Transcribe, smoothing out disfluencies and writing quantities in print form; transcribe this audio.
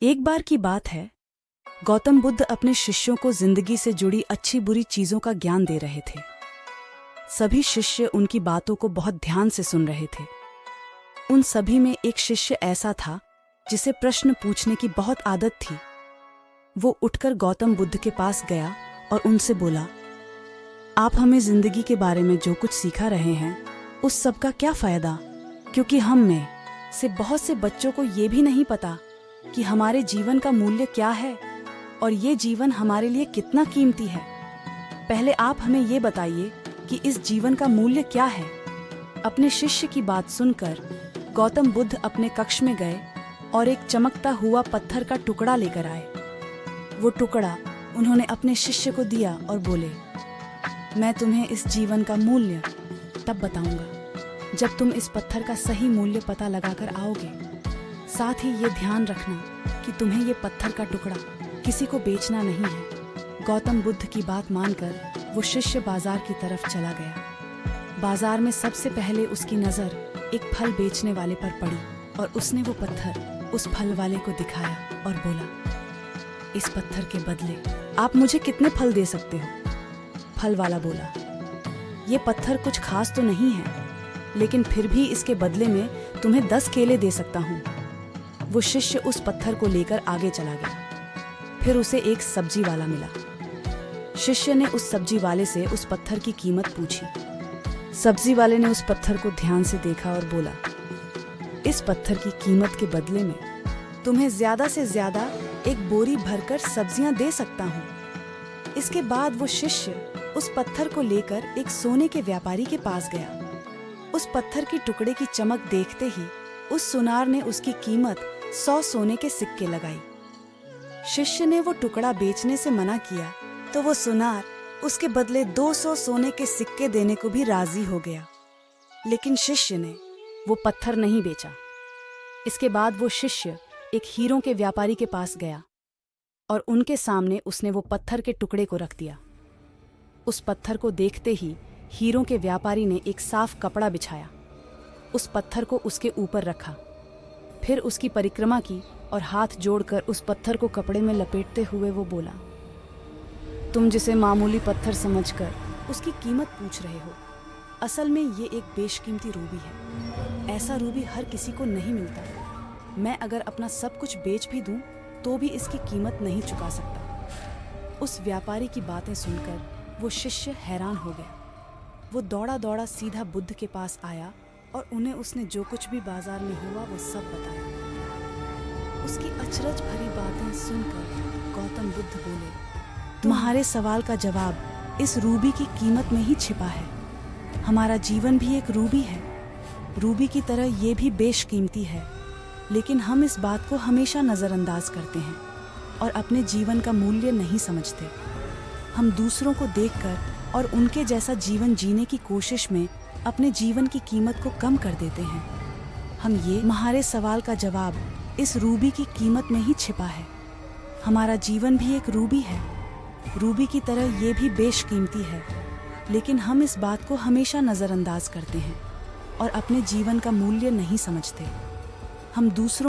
एक बार की बात है, गौतम बुद्ध अपने शिष्यों को जिंदगी से जुड़ी अच्छी बुरी चीजों का ज्ञान दे रहे थे। सभी शिष्य उनकी बातों को बहुत ध्यान से सुन रहे थे। उन सभी में एक शिष्य ऐसा था जिसे प्रश्न पूछने की बहुत आदत थी। वो उठकर गौतम बुद्ध के पास गया और उनसे बोला, आप हमें जिंदगी के बारे में जो कुछ सिखा रहे हैं उस सब का क्या फायदा, क्योंकि हम में से बहुत से बच्चों को ये भी नहीं पता कि हमारे जीवन का मूल्य क्या है और ये जीवन हमारे लिए कितना कीमती है। पहले आप हमें ये बताइए कि इस जीवन का मूल्य क्या है। अपने शिष्य की बात सुनकर गौतम बुद्ध अपने कक्ष में गए और एक चमकता हुआ पत्थर का टुकड़ा लेकर आए। वो टुकड़ा उन्होंने अपने शिष्य को दिया और बोले, मैं तुम्हें इस जीवन का मूल्य तब बताऊंगा जब तुम इस पत्थर का सही मूल्य पता लगाकर आओगे। साथ ही ये ध्यान रखना कि तुम्हें ये पत्थर का टुकड़ा किसी को बेचना नहीं है। गौतम बुद्ध की बात मानकर वो शिष्य बाजार की तरफ चला गया। बाजार में सबसे पहले उसकी नजर एक फल बेचने वाले पर पड़ी और उसने वो पत्थर उस फल वाले को दिखाया और बोला, इस पत्थर के बदले आप मुझे कितने फल दे सकते हो? फल वाला बोला, ये पत्थर कुछ खास तो नहीं है, लेकिन फिर भी इसके बदले में तुम्हें 10 केले दे सकता हूँ। वो शिष्य उस पत्थर को लेकर आगे चला गया। फिर उसे एक सब्जी वाला मिला। शिष्य ने उस सब्जी वाले से उस पत्थर की कीमत पूछी। सब्जी वाले ने उस पत्थर को ध्यान से देखा और बोला, इस पत्थर की कीमत के बदले में तुम्हें ज्यादा से ज्यादा एक बोरी भरकर सब्जियां दे सकता हूँ। इसके बाद वो शिष्य उस पत्थर को लेकर एक सोने के व्यापारी के पास गया। उस पत्थर के टुकड़े की चमक देखते ही उस सुनार ने उसकी कीमत 100 सोने के सिक्के लगाई। शिष्य ने वो टुकड़ा बेचने से मना किया तो वो सुनार उसके बदले 200 सोने के सिक्के देने को भी राजी हो गया, लेकिन शिष्य ने वो पत्थर नहीं बेचा। इसके बाद वो शिष्य एक हीरों के व्यापारी के पास गया और उनके सामने उसने वो पत्थर के टुकड़े को रख दिया। उस पत्थर को देखते ही हीरों के व्यापारी ने एक साफ कपड़ा बिछाया, उस पत्थर को उसके ऊपर रखा, फिर उसकी परिक्रमा की और हाथ जोड़कर उस पत्थर को कपड़े में लपेटते हुए वो बोला, तुम जिसे मामूली पत्थर समझकर उसकी कीमत पूछ रहे हो, असल में ये एक बेशकीमती रूबी है। ऐसा रूबी हर किसी को नहीं मिलता। मैं अगर अपना सब कुछ बेच भी दूं तो भी इसकी कीमत नहीं चुका सकता। उस व्यापारी की बातें सुनकर वो शिष्य हैरान हो गया। वो दौड़ा दौड़ा सीधा बुद्ध के पास आया और उन्हें उसने जो कुछ भी बाजार में हुआ वो सब बताया। उसकी अचरज भरी बातें सुनकर गौतम बुद्ध बोले, तुम्हारे सवाल का जवाब इस रूबी की कीमत में ही छिपा है। हमारा जीवन भी एक रूबी है। रूबी की तरह ये भी बेशकीमती है, लेकिन हम इस बात को हमेशा नज़रअंदाज करते हैं और अपने जीवन का मूल्य नहीं समझते। हम दूसरों को देखकर और उनके जैसा जीवन जीने की कोशिश में अपने जीवन की कीमत को कम कर देते हैं। तुम्हारे सवाल का जवाब इस रूबी की कीमत में ही छिपा है। हमारा जीवन भी एक रूबी है। रूबी की तरह ये भी बेशकीमती है, लेकिन हम इस बात को हमेशा नज़रअंदाज करते हैं और अपने जीवन का मूल्य नहीं समझते। हम दूसरों